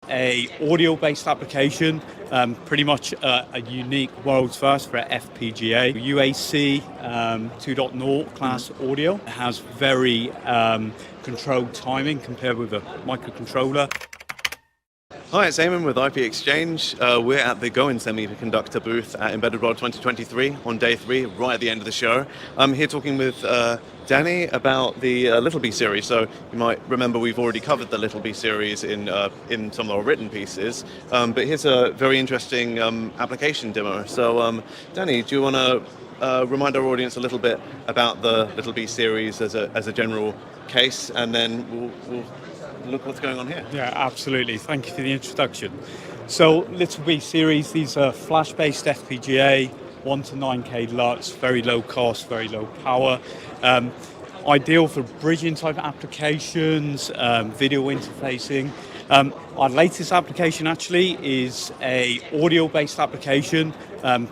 a audio-based application, pretty much a unique world's first for FPGA. UAC 2.0 class audio. It has very controlled timing compared with a microcontroller. Hi, it's Eamon with IP Exchange. We're at the Gowin Semiconductor booth at Embedded World 2023 on day 3, right at the end of the show. I'm here talking with Danny about the LittleBee series. So you might remember we've already covered the LittleBee series in some of our written pieces, but here's a very interesting application demo. So Danny, do you want to remind our audience a little bit about the LittleBee series as a general case, and then we'll look what's going on here. Yeah, absolutely. Thank you for the introduction. So LittleBee series, these are flash-based FPGA, 1 to 9K LUTs, very low cost, very low power. Ideal for bridging type applications, video interfacing. Our latest application actually is a audio-based application,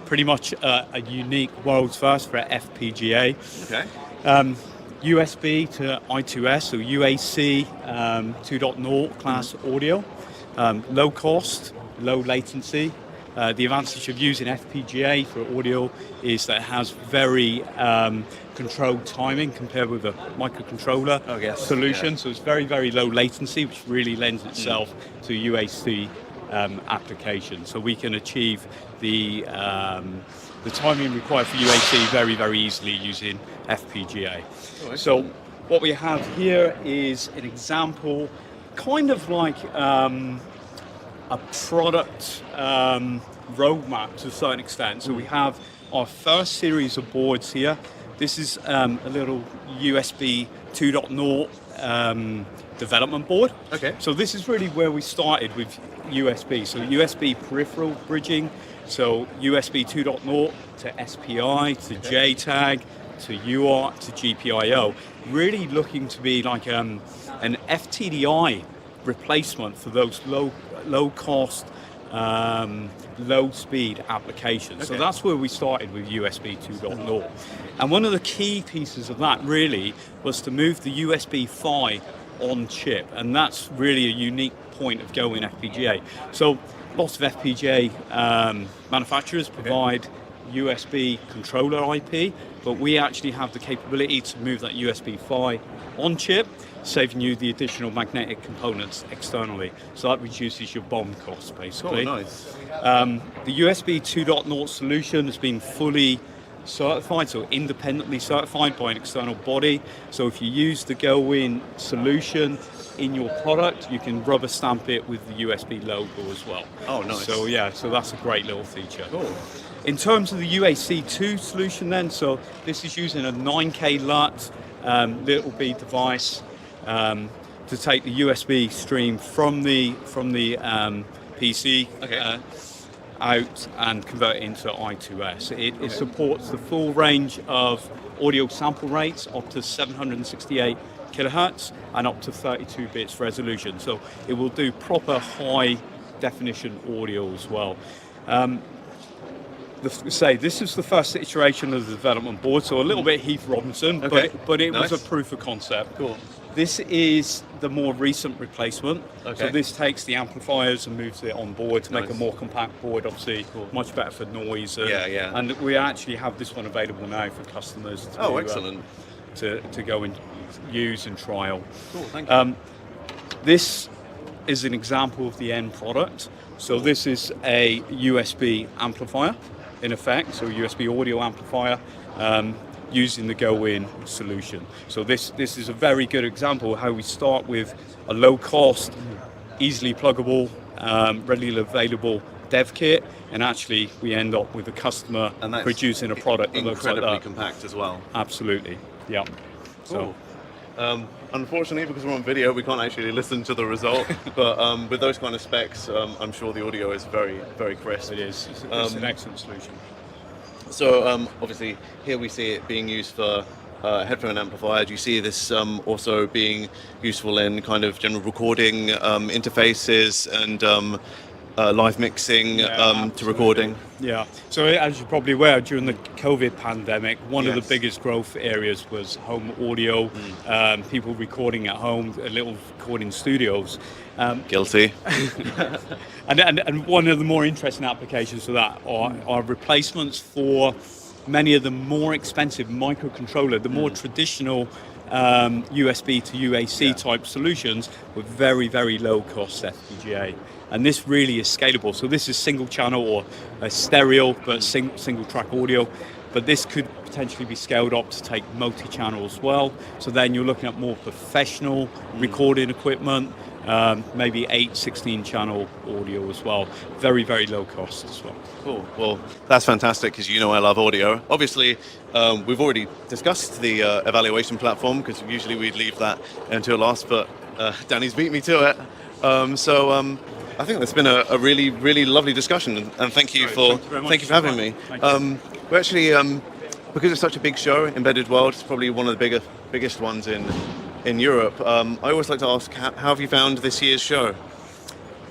pretty much a unique world's first for FPGA. Okay. USB to I2S, so UAC 2.0 class audio, low cost, low latency The advantage of using FPGA for audio is that it has very controlled timing compared with a microcontroller solution. Yeah. So it's very, very low latency, which really lends itself to UAC application. So we can achieve the timing required for UAC very, very easily using FPGA. Oh, so what we have here is an example, kind of like a product roadmap to a certain extent. So we have our first series of boards here. This is a little USB 2.0 development board. Okay. So this is really where we started with USB. So USB peripheral bridging. So USB 2.0 to SPI, to JTAG, to UART, to GPIO. Really looking to be like an FTDI replacement for those low cost, low speed applications. Okay. So that's where we started with USB 2.0. And one of the key pieces of that really was to move the USB PHY on chip, and that's really a unique point of Gowin FPGA. So lots of FPGA manufacturers provide USB controller IP, but we actually have the capability to move that USB PHY on chip, saving you the additional magnetic components externally. So that reduces your BOM costs, basically. Oh, nice. The USB 2.0 solution has been fully certified, so independently certified by an external body. So if you use the Gowin solution in your product, you can rubber stamp it with the USB logo as well. Oh, nice. So yeah, so that's a great little feature. Cool. In terms of the UAC2 solution then, so this is using a 9K LUT LittleBee device to take the USB stream from the PC out and convert it into I2S. It supports the full range of audio sample rates up to 768 kilohertz and up to 32 bits resolution. So it will do proper high definition audio as well. This is the first iteration of the development board, so a little bit Heath Robinson, but it was a proof of concept. Cool. This is the more recent replacement. Okay. So this takes the amplifiers and moves it on board to make a more compact board, obviously much better for noise. And we actually have this one available now for customers to, excellent. To go and use and trial. Cool, thank you. This is an example of the end product. So this is a USB amplifier, in effect, so a USB audio amplifier using the Gowin solution. So this is a very good example of how we start with a low cost, easily pluggable, readily available dev kit, and actually we end up with a customer producing a product that looks like that. Incredibly compact as well. Absolutely, yeah. Cool. So. Unfortunately, because we're on video, we can't actually listen to the result, but with those kind of specs, I'm sure the audio is very, very crisp. It is. It's an excellent solution. So obviously, here we see it being used for headphone amplifier. Do you see this also being useful in kind of general recording interfaces and live mixing to absolutely. recording. Yeah. So as you're probably aware, during the COVID pandemic, one of the Yes. biggest growth areas was home audio, people recording at home, little recording studios. Guilty. And one of the more interesting applications for that are replacements for many of the more expensive microcontroller, the more traditional USB to UAC type solutions with very, very low cost FPGA. And this really is scalable. So this is single channel or a stereo, but single track audio. But this could potentially be scaled up to take multi-channel as well. So then you're looking at more professional recording equipment, maybe 16 channel audio as well. Very, very low cost as well. Cool. Well, that's fantastic because you know I love audio. Obviously, we've already discussed the evaluation platform because usually we'd leave that until last, but Danny's beat me to it. I think that's been a really, really lovely discussion, and thank you for having me. We're actually, because it's such a big show, Embedded World, it's probably one of the biggest ones in Europe. I always like to ask, how have you found this year's show?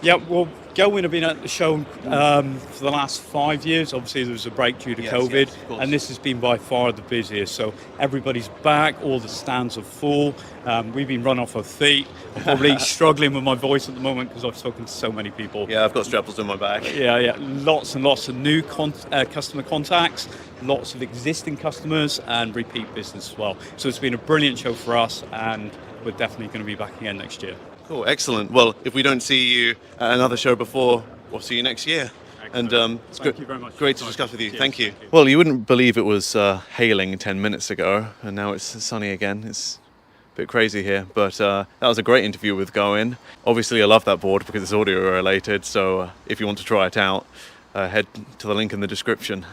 Yeah, well, Gowin have been at the show for the last 5 years. Obviously, there was a break due to COVID, and this has been by far the busiest. So everybody's back, all the stands are full. We've been run off our feet. I'm probably struggling with my voice at the moment because I've spoken to so many people. Yeah, I've got strapples in my back. Yeah, lots and lots of new customer contacts, lots of existing customers, and repeat business as well. So it's been a brilliant show for us, and we're definitely going to be back again next year. Cool, excellent. Well, if we don't see you at another show before, we'll see you next year. Excellent. And it's Thank you very much. great to discuss with you. Cheers. Thank you. Well, you wouldn't believe it was hailing 10 minutes ago, and now it's sunny again. It's a bit crazy here, but that was a great interview with Gowin. Obviously, I love that board because it's audio related, so if you want to try it out, head to the link in the description.